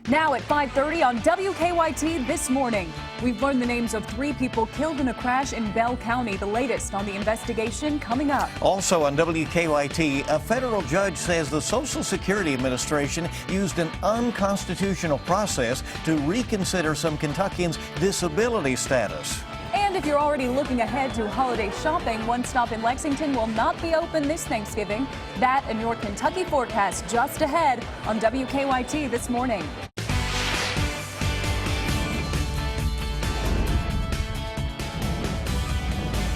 Now at 5:30 on WKYT this morning, we've learned the names of 3 people killed in a crash in Bell County. The latest on the investigation coming up. Also on WKYT, a federal judge says the Social Security Administration used an unconstitutional process to reconsider some Kentuckians' disability status. And if you're already looking ahead to holiday shopping, One Stop in Lexington will not be open this Thanksgiving. That and your Kentucky forecast just ahead on WKYT this morning.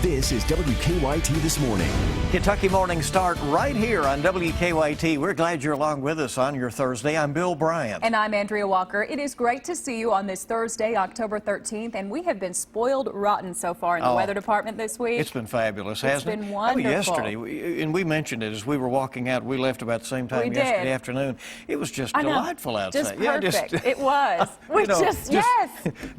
This is WKYT This Morning. Kentucky mornings start right here on WKYT. We're glad you're along with us on your Thursday. I'm Bill Bryant. And I'm Andrea Walker. It is great to see you on this Thursday, October 13th, and we have been spoiled rotten so far in the weather department this week. It's been fabulous, hasn't it? It's been wonderful. Yesterday, and we mentioned it as we were walking out. We left about the same time yesterday afternoon. It was just delightful outside. Just perfect. It was. Yes.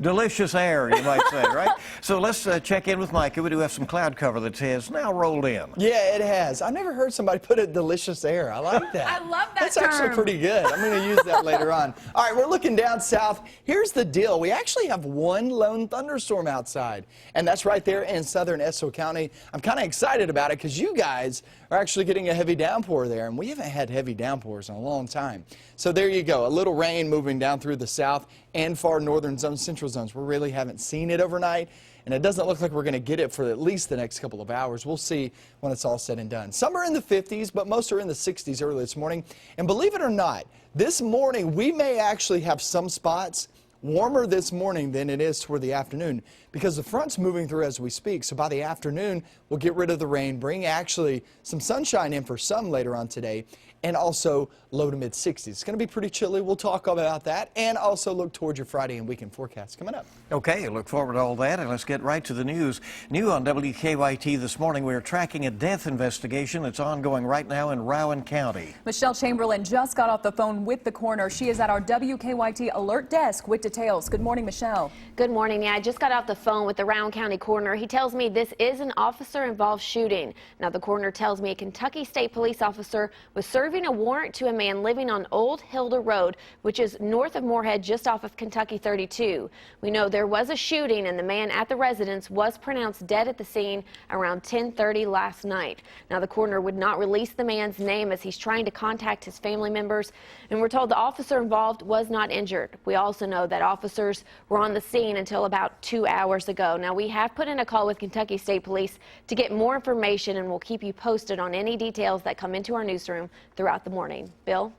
Delicious air, you might say, right? So let's check in with Micah. We do have some cloud cover that has now rolled in. Yeah, it has. I never heard somebody put it delicious air. I like that. I love that That's term. actually pretty good. I'm going to use that later on. All right, we're looking down south. Here's the deal. We actually have one lone thunderstorm outside, and that's right there in southern Esso County. I'm kind of excited about it because you guys are actually getting a heavy downpour there, and we haven't had heavy downpours in a long time. So there you go. A little rain moving down through the south and far northern zones, central zones. We really haven't seen it overnight. And it doesn't look like we're going to get it for at least the next couple of hours. We'll see when it's all said and done. Some are in the 50s, but most are in the 60s early this morning. And believe it or not, this morning we may actually have some spots warmer this morning than it is toward the afternoon because the front's moving through as we speak. So by the afternoon, we'll get rid of the rain, bring actually some sunshine in for some later on today, and also low to mid 60s. It's going to be pretty chilly. We'll talk about that and also look towards your Friday and weekend forecast coming up. Okay, look forward to all that, and let's get right to the news. New on WKYT this morning, we are tracking a death investigation that's ongoing right now in Rowan County. Michelle Chamberlain just got off the phone with the coroner. She is at our WKYT alert desk with details. Good morning, Michelle. Good morning. Yeah, I just got off the phone with the Rowan County coroner. He tells me this is an officer-involved shooting. Now, the coroner tells me a Kentucky State Police officer was serving a warrant to a man living on Old Hilda Road, which is north of Moorhead, just off of Kentucky 32. We know there was a shooting, and the man at the residence was pronounced dead at the scene around 10:30 last night. Now, the coroner would not release the man's name as he's trying to contact his family members, and we're told the officer involved was not injured. We also know that officers were on the scene until about 2 hours ago. Now, we have put in a call with Kentucky State Police to get more information, and we'll keep you posted on any details that come into our newsroom throughout the morning. Bill?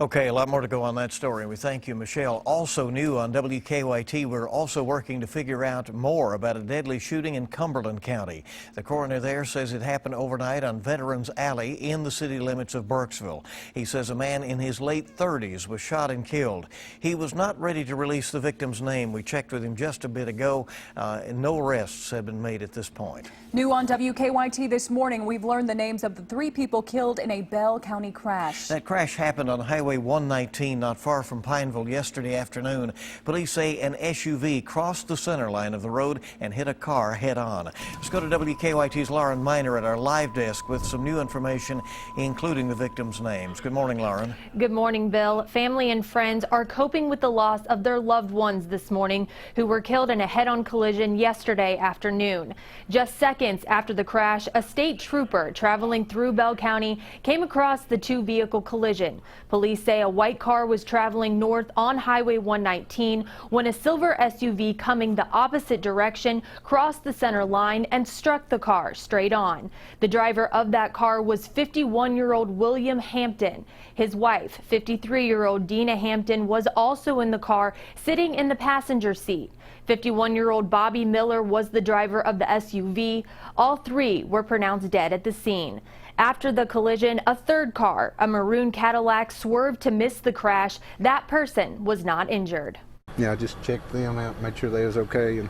Okay, a lot more to go on that story. We thank you, Michelle. Also new on WKYT, we're also working to figure out more about a deadly shooting in Cumberland County. The coroner there says it happened overnight on Veterans Alley in the city limits of Burkesville. He says a man in his late 30s was shot and killed. He was not ready to release the victim's name. We checked with him just a bit ago, and no arrests have been made at this point. New on WKYT this morning, we've learned the names of the 3 people killed in a Bell County crash. That crash happened on Highway 119 not far from Pineville yesterday afternoon. Police say an SUV crossed the center line of the road and hit a car head-on. Let's go to WKYT's Lauren Miner at our live desk with some new information, including the victims' names. Good morning, Lauren. Good morning, Bill. Family and friends are coping with the loss of their loved ones this morning who were killed in a head-on collision yesterday afternoon. Just seconds after the crash, a state trooper traveling through Bell County came across the 2-vehicle collision. Police say a white car was traveling north on Highway 119 when a silver SUV coming the opposite direction crossed the center line and struck the car straight on. The driver of that car was 51-year-old William Hampton. His wife, 53-year-old Dina Hampton, was also in the car sitting in the passenger seat. 51-year-old Bobby Miller was the driver of the SUV. All 3 were pronounced dead at the scene. After the collision, a third car, a maroon Cadillac, swerved to miss the crash. That person was not injured. Yeah, I just checked them out, made sure they was okay, and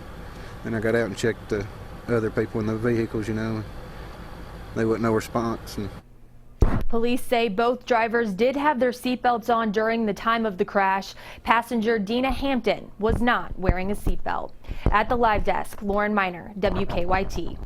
then I got out and checked the other people in the vehicles, you know, and they wasn't no response. And Police say both drivers did have their seatbelts on during the time of the crash. Passenger Dina Hampton was not wearing a seatbelt. At the live desk, Lauren Miner, WKYT.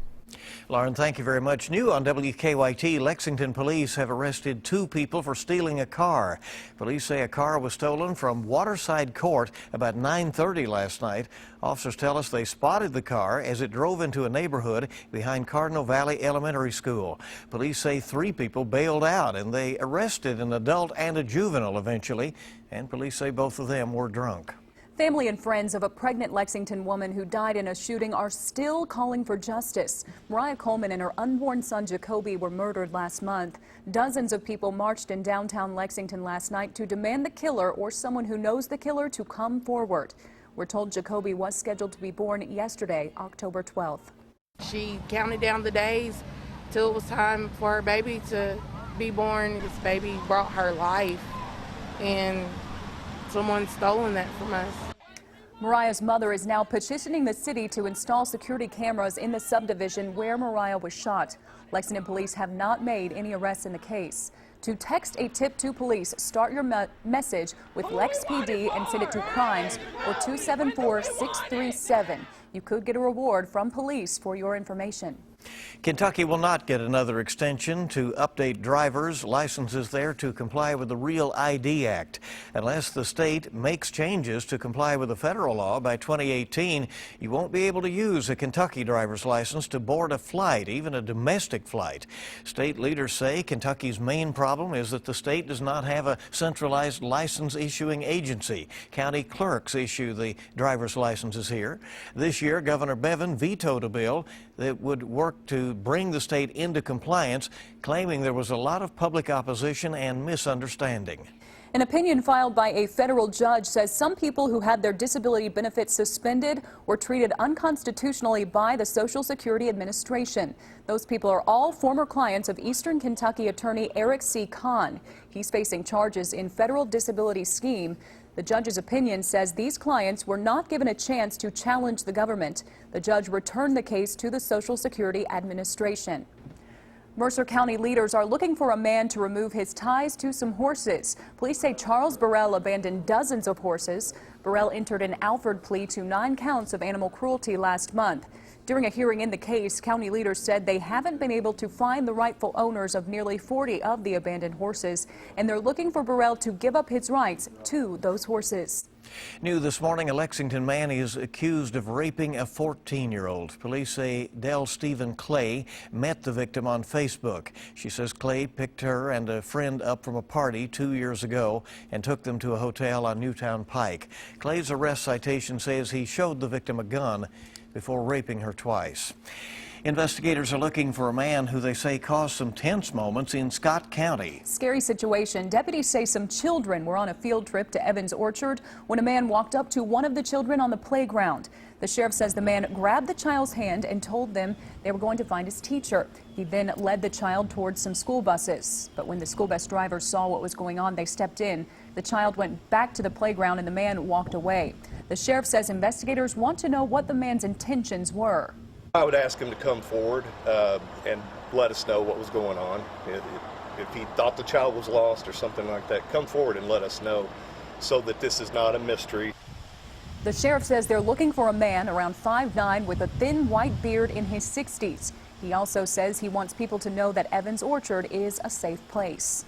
Lauren, thank you very much. New on WKYT, Lexington police have arrested 2 people for stealing a car. Police say a car was stolen from Waterside Court about 9:30 last night. Officers tell us they spotted the car as it drove into a neighborhood behind Cardinal Valley Elementary School. Police say 3 people bailed out and they arrested an adult and a juvenile eventually, and police say both of them were drunk. Family and friends of a pregnant Lexington woman who died in a shooting are still calling for justice. Mariah Coleman and her unborn son Jacoby were murdered last month. Dozens of people marched in downtown Lexington last night to demand the killer or someone who knows the killer to come forward. We're told Jacoby was scheduled to be born yesterday, October 12th. She counted down the days till it was time for her baby to be born. This baby brought her life, and someone's stolen that from us. Mariah's mother is now petitioning the city to install security cameras in the subdivision where Mariah was shot. Lexington police have not made any arrests in the case. To text a tip to police, start your message with Lex PD and send it to crimes or 274-637. You could get a reward from police for your information. Kentucky will not get another extension to update drivers' licenses there to comply with the Real ID Act. Unless the state makes changes to comply with the federal law by 2018, you won't be able to use a Kentucky driver's license to board a flight, even a domestic flight. State leaders say Kentucky's main problem is that the state does not have a centralized license issuing agency. County clerks issue the driver's licenses here. This year, Governor Bevin vetoed a bill that would work to bring the state into compliance, claiming there was a lot of public opposition and misunderstanding. An opinion filed by a federal judge says some people who had their disability benefits suspended were treated unconstitutionally by the Social Security Administration. Those people are all former clients of Eastern Kentucky attorney Eric C. Kahn. He's facing charges in federal disability scheme. The judge's opinion says these clients were not given a chance to challenge the government. The judge returned the case to the Social Security Administration. Mercer County leaders are looking for a man to remove his ties to some horses. Police say Charles Burrell abandoned dozens of horses. Burrell entered an Alford plea to 9 counts of animal cruelty last month. During a hearing in the case, county leaders said they haven't been able to find the rightful owners of nearly 40 of the abandoned horses, and they're looking for Burrell to give up his rights to those horses. New this morning, a Lexington man is accused of raping a 14-year-old. Police say Dell Stephen Clay met the victim on Facebook. She says Clay picked her and a friend up from a party 2 years ago and took them to a hotel on Newtown Pike. Clay's arrest citation says he showed the victim a gun before raping her twice. Investigators are looking for a man who they say caused some tense moments in Scott County. Scary situation. Deputies say some children were on a field trip to Evans Orchard when a man walked up to one of the children on the playground. The sheriff says the man grabbed the child's hand and told them they were going to find his teacher. He then led the child towards some school buses. But when the school bus drivers saw what was going on, they stepped in. The child went back to the playground and the man walked away. The sheriff says investigators want to know what the man's intentions were. I would ask him to come forward and let us know what was going on. If he thought the child was lost or something like that, come forward and let us know so that this is not a mystery. The sheriff says they're looking for a man around 5'9" with a thin white beard in his 60s. He also says he wants people to know that Evans Orchard is a safe place.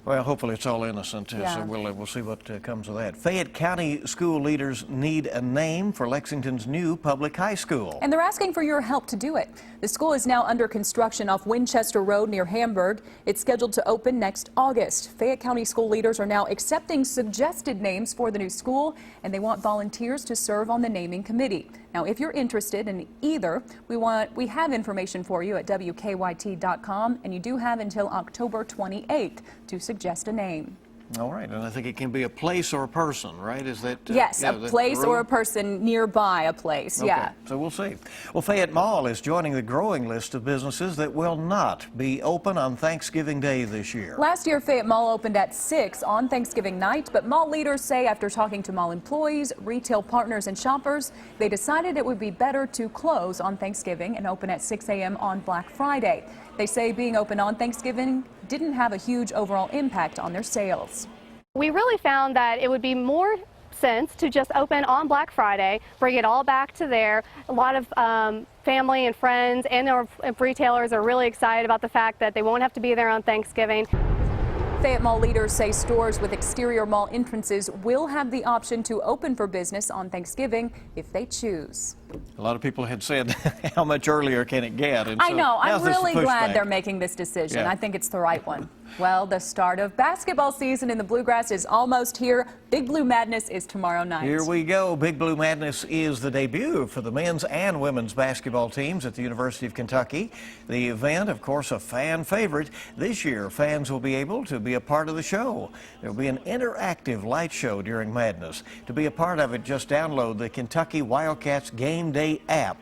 Well, hopefully it's all innocent, so we'll see what comes of that. Fayette County school leaders need a name for Lexington's new public high school. And they're asking for your help to do it. The school is now under construction off Winchester Road near Hamburg. It's scheduled to open next August. Fayette County school leaders are now accepting suggested names for the new school, and they want volunteers to serve on the naming committee. Now, if you're interested in either, we have information for you at WKYT.com, and you do have until October 28th to suggest a name. All right, and I think it can be a place or a person, right? Is that yes, a place or a person nearby a place. Okay, yeah. So we'll see. Well, Fayette Mall is joining the growing list of businesses that will not be open on Thanksgiving Day this year. Last year, Fayette Mall opened at 6 on Thanksgiving night, but mall leaders say after talking to mall employees, retail partners, and shoppers, they decided it would be better to close on Thanksgiving and open at 6 a.m. on Black Friday. They say being open on Thanksgiving didn't have a huge overall impact on their sales. We really found that it would be more sense to just open on Black Friday, bring it all back to there. A lot of family and friends and our retailers are really excited about the fact that they won't have to be there on Thanksgiving. Fayette Mall leaders say stores with exterior mall entrances will have the option to open for business on Thanksgiving if they choose. A lot of people had said, how much earlier can it get? And I so know. I'm now there's really the glad pushback. they're making this decision. Yeah. I think it's the right one. Well, the start of basketball season in the Bluegrass is almost here. Big Blue Madness is tomorrow night. Here we go. Big Blue Madness is the debut for the men's and women's basketball teams at the University of Kentucky. The event, of course, a fan favorite. This year, fans will be able to be a part of the show. There will be an interactive light show during Madness. To be a part of it, just download the Kentucky Wildcats Game Day app.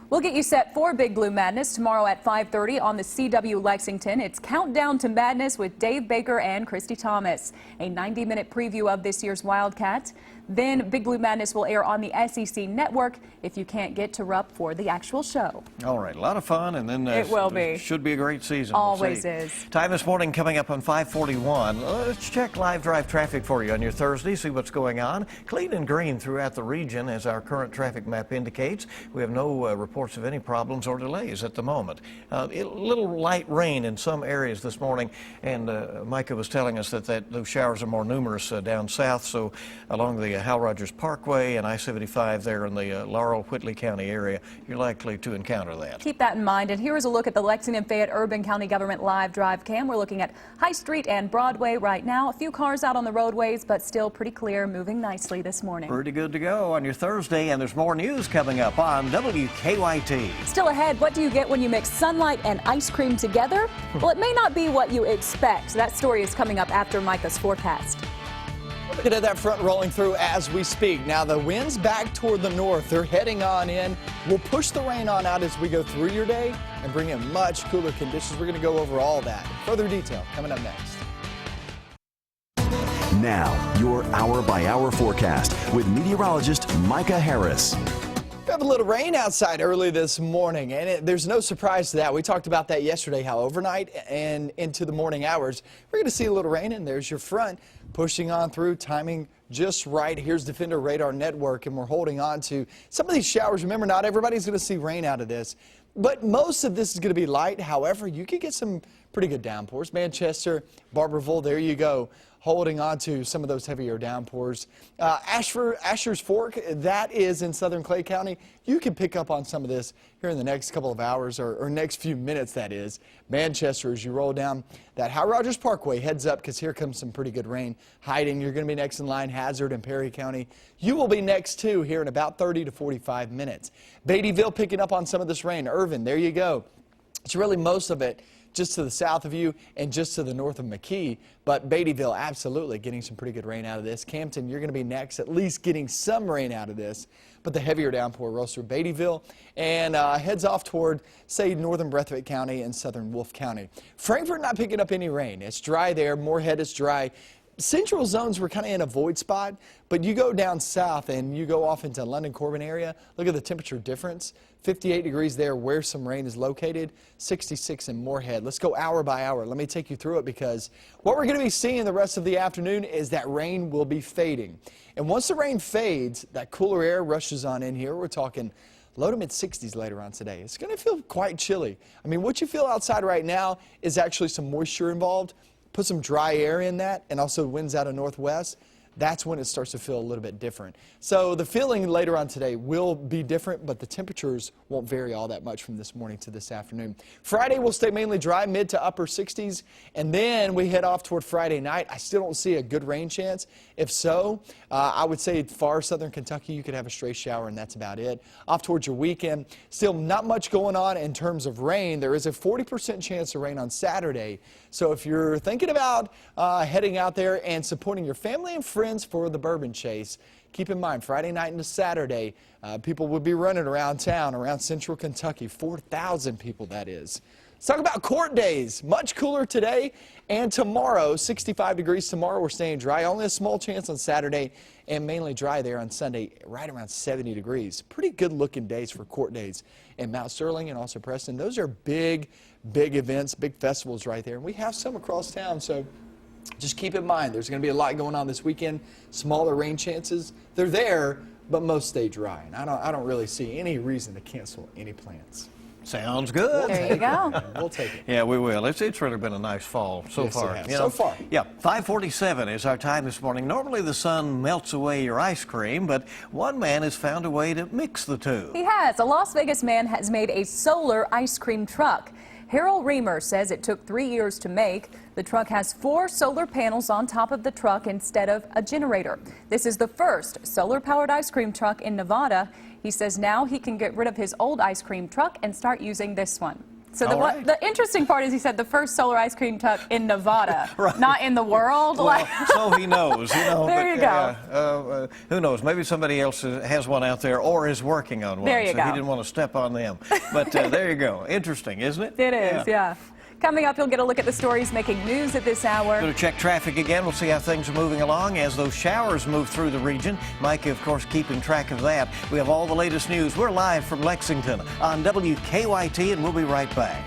We'll get you set for Big Blue Madness tomorrow at 5:30 on the CW Lexington. It's Countdown to Madness with Dave Baker and Christy Thomas. A 90-minute preview of this year's Wildcats. Then Big Blue Madness will air on the SEC network if you can't get to Rupp for the actual show. All right, a lot of fun, and then It will be. Should be a great season. Always We'll see. is. Time this morning coming up on 5:41. Let's check live drive traffic for you on your Thursday, see what's going on. Clean and green throughout the region, as our current traffic map indicates. We have no reports of any problems or delays at the moment. A little light rain in some areas this morning, and Micah was telling us that those showers are more numerous down south, so along the Hal Rogers Parkway and I-75 there in the Laurel-Whitley County area, you're likely to encounter that. Keep that in mind. And here is a look at the Lexington-Fayette Urban County Government live drive cam. We're looking at High Street and Broadway right now. A few cars out on the roadways, but still pretty clear, moving nicely this morning. Pretty good to go on your Thursday, and there's more news coming up on WKYT. Still ahead, what do you get when you mix sunlight and ice cream together? Well, it may not be what you expect. That story is coming up after Micah's forecast. Looking at that front rolling through as we speak. Now the wind's back toward the north. They're heading on in. We'll push the rain on out as we go through your day and bring in much cooler conditions. We're going to go over all that. Further detail coming up next. Now, your hour-by-hour forecast with meteorologist Micah Harris. We have a little rain outside early this morning, and there's no surprise to that. We talked about that yesterday, how overnight and into the morning hours, we're going to see a little rain, and there's your front pushing on through, timing just right. Here's Defender Radar Network, and we're holding on to some of these showers. Remember, not everybody's going to see rain out of this, but most of this is going to be light. However, you could get some pretty good downpours. Manchester, Barberville, there you go, holding on to some of those heavier downpours. Asher's Fork, that is in southern Clay County. You can pick up on some of this here in the next couple of hours or next few minutes, that is. Manchester, as you roll down that Hal Rogers Parkway, heads up because here comes some pretty good rain. Hiding, you're going to be next in line. Hazard and Perry County. You will be next too here in about 30 to 45 minutes. Beattyville picking up on some of this rain. Irvin, there you go. It's really most of it just to the south of you and just to the north of McKee, but Beattyville absolutely getting some pretty good rain out of this. Campton, you're going to be next, at least getting some rain out of this, but the heavier downpour rolls through Beattyville and heads off toward, say, northern Breathitt County and southern Wolfe County. Frankfort not picking up any rain. It's dry there. Moorhead is dry. Central zones were kind of in a void spot, but you go down south and you go off into London Corbin area. Look at the temperature difference. 58 degrees there where some rain is located, 66 in Moorhead. Let's go hour by hour. Let me take you through it because what we're going to be seeing the rest of the afternoon is that rain will be fading. And once the rain fades, that cooler air rushes on in here. We're talking low to mid 60s later on today. It's going to feel quite chilly. I mean, what you feel outside right now is actually some moisture involved. Put some dry air in that and also winds out of northwest. That's when it starts to feel a little bit different. So the feeling later on today will be different, but the temperatures won't vary all that much from this morning to this afternoon. Friday will stay mainly dry, mid to upper 60s, and then we head off toward Friday night. I still don't see a good rain chance. If so, I would say far southern Kentucky, you could have a stray shower, and that's about it. Off towards your weekend, still not much going on in terms of rain. There is a 40% chance of rain on Saturday. So if you're thinking about heading out there and supporting your family and friends for the Bourbon Chase, keep in mind Friday night into Saturday, people will be running around town, around central Kentucky, 4,000 people that is. Let's talk about court days. Much cooler today and tomorrow, 65 degrees tomorrow. We're staying dry. Only a small chance on Saturday and mainly dry there on Sunday, right around 70 degrees. Pretty good looking days for court days in Mount Sterling and also Preston. Those are big events, big festivals right there. And we have some across town, so Just keep in mind, there's going to be a lot going on this weekend. Smaller rain chances, they're there, but most stay dry. And I don't really see any reason to cancel any plans. Sounds good. There you go. We'll take it. Yeah, we will. It's really been a nice fall so Yes, it far. has. You know? So far. Yeah, 5:47 is our time this morning. Normally the sun melts away your ice cream, but one man has found a way to mix the two. He has. A Las Vegas man has made a solar ice cream truck. Harold Reamer says it took 3 years to make. The truck has 4 solar panels on top of the truck instead of a generator. This is the first solar-powered ice cream truck in Nevada. He says now he can get rid of his old ice cream truck and start using this one. So the interesting part is he said the first solar ice cream truck in Nevada, Right. not in the world. Well, so he knows, you know. There you go. Who knows? Maybe somebody else has one out there or is working on one. There you so go. he didn't want to step on them. But there you go. Interesting, isn't it? It is, yeah. Coming up, you'll get a look at the stories making news at this hour. Going to check traffic again. We'll see how things are moving along as those showers move through the region. Mike, of course, keeping track of that. We have all the latest news. We're live from Lexington on WKYT, and we'll be right back.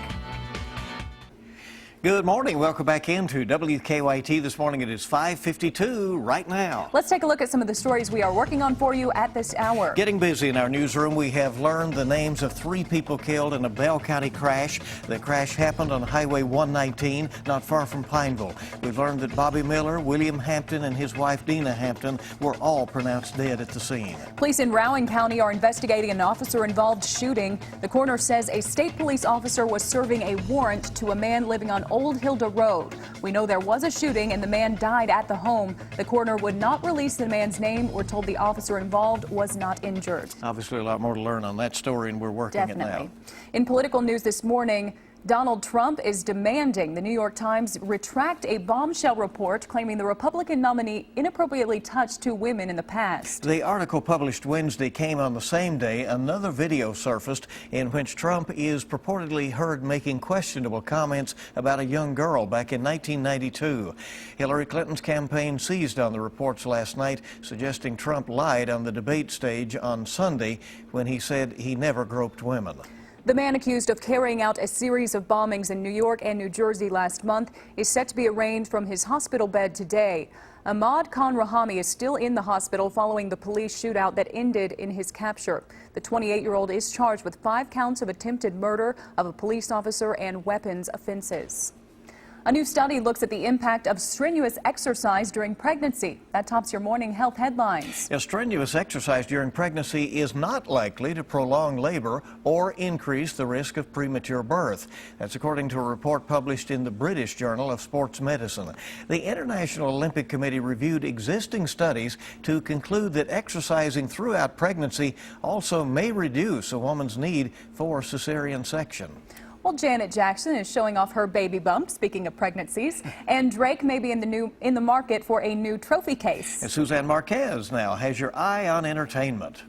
Good morning. Welcome back into WKYT. This morning it is 5:52 right now. Let's take a look at some of the stories we are working on for you at this hour. Getting busy in our newsroom, we have learned the names of 3 people killed in a Bell County crash. The crash happened on Highway 119, not far from Pineville. We've learned that Bobby Miller, William Hampton, and his wife Dina Hampton were all pronounced dead at the scene. Police in Rowan County are investigating an officer-involved shooting. The coroner says a state police officer was serving a warrant to a man living on Old Hilda Road. We know there was a shooting and the man died at the home. The coroner would not release the man's name. We're told the officer involved was not injured. Obviously a lot more to learn on that story, and we're working it now. In political news this morning, Donald Trump is demanding the New York Times retract a bombshell report claiming the Republican nominee inappropriately touched 2 women in the past. The article published Wednesday came on the same day another video surfaced in which Trump is purportedly heard making questionable comments about a young girl back in 1992. Hillary Clinton's campaign seized on the reports last night, suggesting Trump lied on the debate stage on Sunday when he said he never groped women. The man accused of carrying out a series of bombings in New York and New Jersey last month is set to be arraigned from his hospital bed today. Ahmad Khan Rahami is still in the hospital following the police shootout that ended in his capture. The 28-year-old is charged with 5 counts of attempted murder of a police officer and weapons offenses. A new study looks at the impact of strenuous exercise during pregnancy. That tops your morning health headlines. Strenuous exercise during pregnancy is not likely to prolong labor or increase the risk of premature birth. That's according to a report published in the British Journal of Sports Medicine. The International Olympic Committee reviewed existing studies to conclude that exercising throughout pregnancy also may reduce a woman's need for cesarean section. Well, Janet Jackson is showing off her baby bump, speaking of pregnancies, and Drake may be in the market for a new trophy case. And Suzanne Marquez now has your eye on entertainment.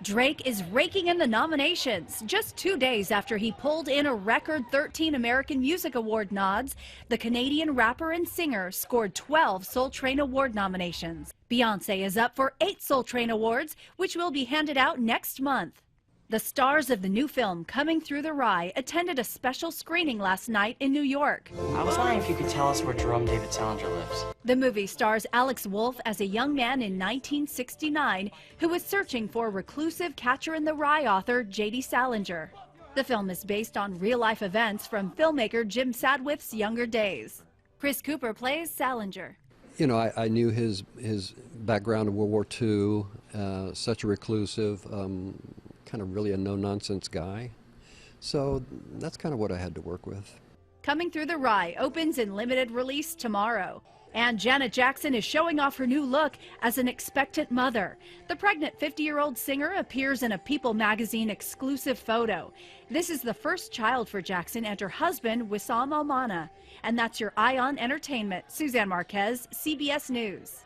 Drake is raking in the nominations. Just 2 days after he pulled in a record 13 American Music Award nods, the Canadian rapper and singer scored 12 Soul Train Award nominations. Beyoncé is up for 8 Soul Train Awards, which will be handed out next month. The stars of the new film, Coming Through the Rye, attended a special screening last night in New York. I was wondering if you could tell us where Jerome David Salinger lives. The movie stars Alex Wolff as a young man in 1969 who was searching for reclusive Catcher in the Rye author J.D. Salinger. The film is based on real-life events from filmmaker Jim Sadwith's younger days. Chris Cooper plays Salinger. You know, I knew his background in World War II, such a reclusive, kind of really a no-nonsense guy. So that's kind of what I had to work with. Coming Through the Rye opens in limited release tomorrow. And Janet Jackson is showing off her new look as an expectant mother. The pregnant 50-year-old singer appears in a People magazine exclusive photo. This is the first child for Jackson and her husband, Wissam Omana. And that's your Eye on Entertainment. Suzanne Marquez, CBS News.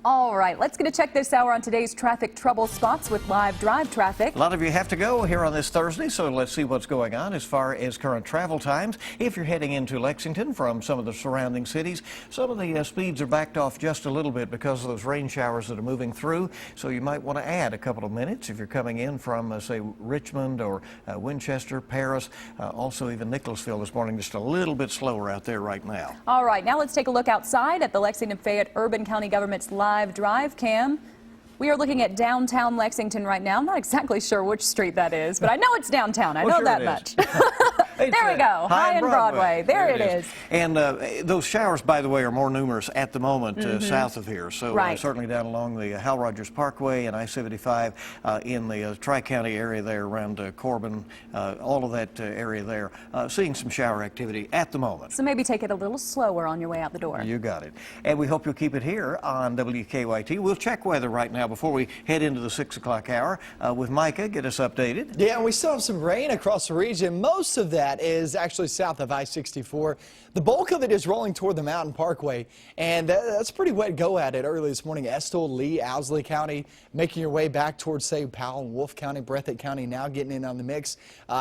All right, let's get a check this hour on today's traffic trouble spots with live drive traffic. A lot of you have to go here on this Thursday, so let's see what's going on as far as current travel times. If you're heading into Lexington from some of the surrounding cities, some of the speeds are backed off just a little bit because of those rain showers that are moving through, so you might want to add a couple of minutes if you're coming in from, say, Richmond or Winchester, Paris, also even Nicholasville this morning, just a little bit slower out there right now. All right, now let's take a look outside at the Lexington Fayette Urban County Government's live drive cam. We are looking at downtown Lexington right now. I'm not exactly sure which street that is, but I know it's downtown. I know that much. There we go. High and Broadway. There it is. And those showers, by the way, are more numerous at the moment south of here. So certainly down along the Hal Rogers Parkway and I-75 in the Tri-County area there around Corbin, all of that area there, seeing some shower activity at the moment. So maybe take it a little slower on your way out the door. You got it. And we hope you'll keep it here on WKYT. We'll check weather right now before we head into the 6 o'clock hour with Micah. Get us updated. Yeah, we still have some rain across the region. Most of that is actually south of I-64. The bulk of it is rolling toward the Mountain Parkway, and that's a pretty wet go at it early this morning. Estill, Lee, Owsley County, making your way back towards, say, Powell and Wolfe County, Breathitt County now getting in on the mix.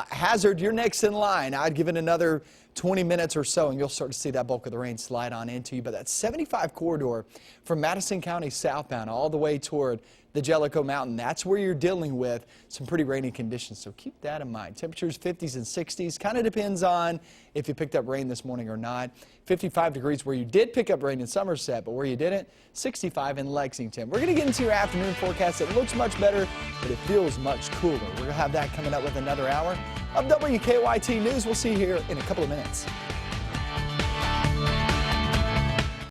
Hazard, you're next in line. I'd give it another 20 minutes or so, and you'll start to see that bulk of the rain slide on into you. But that 75 corridor from Madison County southbound all the way toward the Jellicoe Mountain, that's where you're dealing with some pretty rainy conditions. So keep that in mind. Temperatures 50s and 60s. Kind of depends on if you picked up rain this morning or not. 55 degrees where you did pick up rain in Somerset, but where you didn't, 65 in Lexington. We're going to get into your afternoon forecast. It looks much better, but it feels much cooler. We're going to have that coming up with another hour of WKYT News. We'll see you here in a couple of minutes.